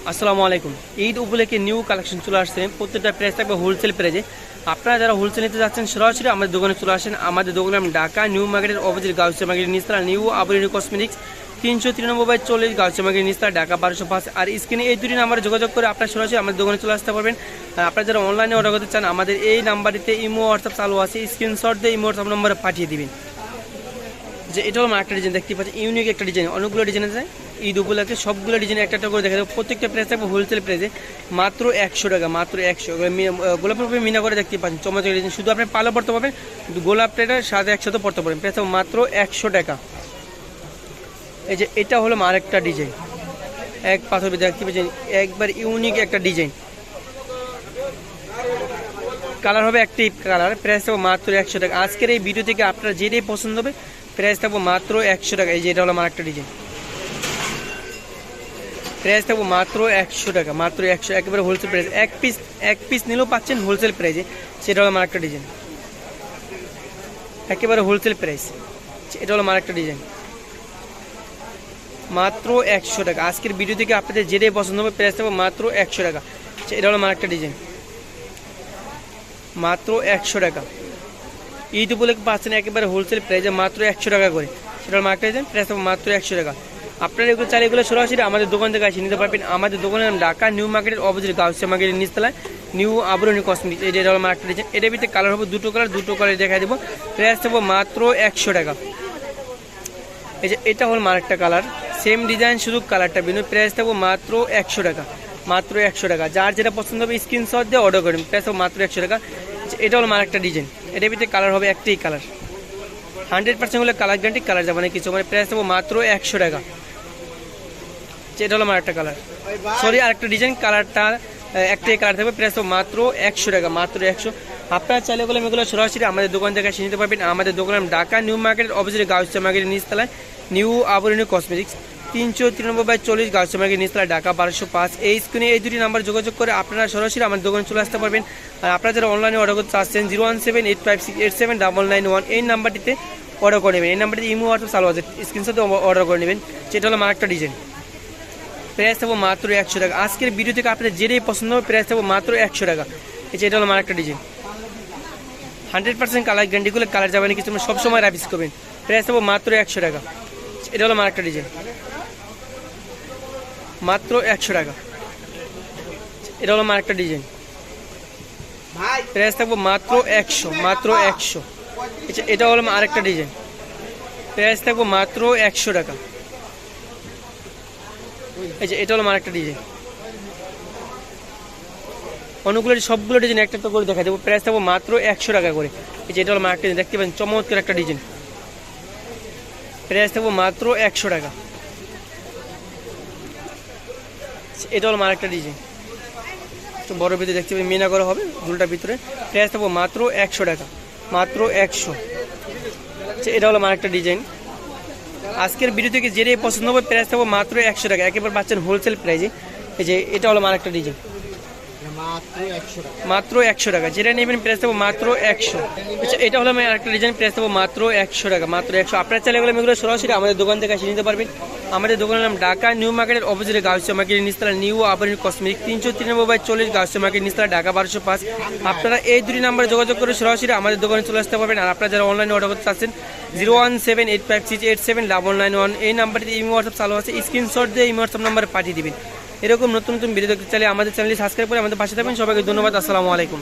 আসসালামু আলাইকুম। ঈদ উপলক্ষে নিউ কালেকশন চলে আসছে। প্রত্যেকটা প্রাইস থাকবে হোলসেল প্রাইজে। আপনারা যারা হোলসেল নিতে যাচ্ছেন সরাসরি আমাদের দোকানে চলে আসেন। আমাদের দোকানে ঢাকা নিউ মার্কেটের অপোজিট গাউসিয়া মার্কেটের নিচতলা নিউ আবরিনী কসমেটিক্স 393/40 গাউসিয়া মার্কেটের নিচতলা ঢাকা 1205। আর স্ক্রিনে এই দুটি নাম্বারে যোগাযোগ করে আপনারা সরাসরি আমাদের দোকানে চলে আসতে পারবেন। আর আপনারা যারা অনলাইনে অর্ডার করতে চান আমাদের এই নাম্বারটিতে ইমো হোয়াটসঅ্যাপ চালু আছে, স্ক্রিনশট দিয়ে ইমো হোয়াটসঅ্যাপ নম্বরে পাঠিয়ে দিবেন। যে এটা হলো একটা ডিজাইন দেখতে পাচ্ছি, ইউনিক একটা ডিজাইন, অনেকগুলো ডিজাইন আছে। ঈদ উপলক্ষে সবগুলো ডিজাইন একটা একটা করে দেখা যাবে। প্রত্যেকটা প্রাইস থাকবে হোলসেল প্রাইসে মাত্র 100 টাকা, মাত্র 100। গোলাপের উপরে মিনা করে দেখতে পাচ্ছেন, চমৎকার ডিজাইন। শুধু আপনি পালো পড়তে পারবেন, গোলাপটা সাথে একসাথে পড়তে পারবেন। প্রাইস থাকবে মাত্র 100 টাকা। এই যে এটা হলো আরেকটা ডিজাইন, এক পাথর দেখতে পাচ্ছেন, একবার ইউনিক একটা ডিজাইন। কালার হবে একটি কালার। প্রাইস থাকবে মাত্র 100 টাকা। আজকের এই ভিডিও থেকে আপনার যেটাই পছন্দ হবে প্রাইস থাকবো মাত্র 100 টাকা। এই যে এটা হলো আমার একটা ডিজাইন, প্রাইস থাকবো মাত্র 100 টাকা, মাত্র 100, একেবারে হোলসেল প্রাইস। এক পিস নিলেও পাচ্ছেন হোলসেল প্রাইসে। সেটা হলো আমার একটা ডিজাইন, একেবারে হোলসেল প্রাইস। এটা হলো আমার একটা ডিজাইন, মাত্র 100 টাকা। আজকের ভিডিও থেকে আপনাদের যেটাই পছন্দ হবে প্রাইস থাকবো মাত্র 100 টাকা। এটা হলো আমার একটা ডিজাইন, মাত্র 100 টাকা। ঈদ উপলক্ষে পাচ্ছেন একেবারে হোলসেল প্রাইসে মাত্র 100 টাকা করে। সেটা হলো মার্কেট ডিজাইন, প্রাইস থাকবে মাত্র 100 টাকা। আপনারা এগুলো চাইলে এগুলো সরাসরি আমাদের দোকান থেকে এসে নিতে পারবেন। আমাদের দোকানের নাম ঢাকা নিউ মার্কেটের অপোজিট গাউসিয়া মার্কেটের নিচতলায় নিউ আবরণী কসমেটিক্স। এটা হলো মার্কেট ডিজাইন। এটার ভিতরে কালার হবে দুটো কালার দেখা দেবো। প্রাইস থাকবে মাত্র 100 টাকা। এই যে এটা হলো আরেকটা কালার, সেম ডিজাইন, শুধু কালারটা ভিন্ন। প্রাইস থাকবে মাত্র 100 টাকা, মাত্র 100 টাকা। যার যেটা পছন্দ হবে স্ক্রিনশট দিয়ে অর্ডার করবেন। প্রাইস থাকবে মাত্র 100 টাকা। এটা হলো আরেকটা ডিজাইন, এটার ভিতরে কালার হবে একটাই কালার, 100% হলে কালার গ্যারান্টি, কালার যাবে না কিছু। মানে প্রাইস থাকবে মাত্র 100 টাকা। এটা হলো আরেকটা কালার, সরি আরেকটা ডিজাইন, কালারটা একটাই কালার থাকবে। প্রাইস থাকবে মাত্র 100 টাকা, মাত্র 100। আপনারা চাইলে এগুলো সরাসরি আমাদের দোকান থেকে এসে নিতে পারবেন। আমাদের দোকানের ঢাকা নিউ মার্কেটের অপোজিট গাউসিয়া মার্কেটের নিচতলায় নিউ আবরণী কসমেটিক্স 393/40 গাউসিয়া মার্কেটের নিচতলায় ঢাকা 1205। এই স্ক্রিনে এই দুটি নাম্বার যোগাযোগ করে আপনারা সরাসরি আমাদের দোকানে চলে আসতে পারবেন। আর আপনারা যারা অনলাইনে অর্ডার করতে চাচ্ছেন 01785687991 এই নাম্বারটিতে অর্ডার করে নেবেন। এই নাম্বারটিতে ইমো হোয়াটসঅ্যাপ চালু আছে, স্ক্রিনশটে অর্ডার করে নেবেন। সেটা হলো আরেকটা ডিজাইন, প্রাইস থাকবো মাত্র 100 টাকা। আজকের ভিডিও থেকে আপনাদের যেটাই পছন্দ হবে প্রাইস থাকবো মাত্র 100 টাকা। এই যে এটা হলো আরেকটা ডিজাইন, 100% কালার গ্যারান্টিগুলো, কালার যাবে না কিছু, সবসময় রাবিস করবেন। প্রাইস থাকবো মাত্র 100 টাকা। এটা হলো আরেকটা ডিজাইন, মাত্র 100 টাকা। এটা হলো আরেকটা ডিজাইন, প্রাইস থাকবো মাত্র 100, মাত্র 100। এটা হলো আরেকটা ডিজাইন, প্রাইস থাকবো মাত্র 100 টাকা। এই যে এটা হলো আরেকটা ডিজাইন, অনেকগুলো সবগুলো ডিজাইন একটা করে দেখা দেবো। প্রাইস থাকবো মাত্র 100 টাকা করে। এই যে এটা হলো আরেকটা ডিজাইন, দেখতে পাচ্ছেন চমৎকার একটা ডিজাইন। প্রাইস থাকবো মাত্র 100 টাকা। এটা হলো আরেকটা ডিজাইন, বড় ভিতরে দেখতে পাবেন মিনা করা হবে দুলটার ভিতরে। প্রাইস থাকবো মাত্র 100 টাকা, মাত্র 100। এটা হলো আরেকটা ডিজাইন। আজকের ভিডিও থেকে যেটাই পছন্দ হবে প্রাইস থাকবো মাত্র 100 টাকা, একেবারে পাচ্ছেন হোলসেল প্রাইজে। এই যে এটা হলো আরেকটা ডিজাইন, মাত্র 100 টাকা। যেটা নেবেন প্রাইস থাকবো মাত্র 100। এটা হলো আরেকটা ডিজাইন, প্রাইস থাকবো মাত্র 100 টাকা, মাত্র 100। আপনারা চাইলে এগুলো সরাসরি আমাদের দোকান থেকে এসে নিতে পারবেন। আমাদের দোকানের নাম ঢাকা নিউ মার্কেটের অপোজিটে গাউসিয়া মার্কেটের নিচতলা নিউ আবরণী কসমেটিক্স 393/40 গাউসিয়া মার্কেটের নিচতলা ঢাকা 1205। আপনারা এই দুটি নাম্বারে যোগাযোগ করে সরাসরি আমাদের দোকানে চলে আসতে পারবেন। আর আপনারা যারা অনলাইনে অর্ডার করতে চাচ্ছেন 01785687991 এই নাম্বারটিতে ইমো হোয়াটসঅ্যাপ চালু আছে, স্ক্রিনশট দিয়ে ইমো হোয়াটসঅ্যাপ নাম্বারে পাঠিয়ে দিবেন। এরকম নতুন নতুন ভিডিও দেখতে চাইলে আমাদের চ্যানেলটি সাবস্ক্রাইব করে আমাদের পাশে থাকবেন। সবাইকে ধন্যবাদ। আসসালামু আলাইকুম।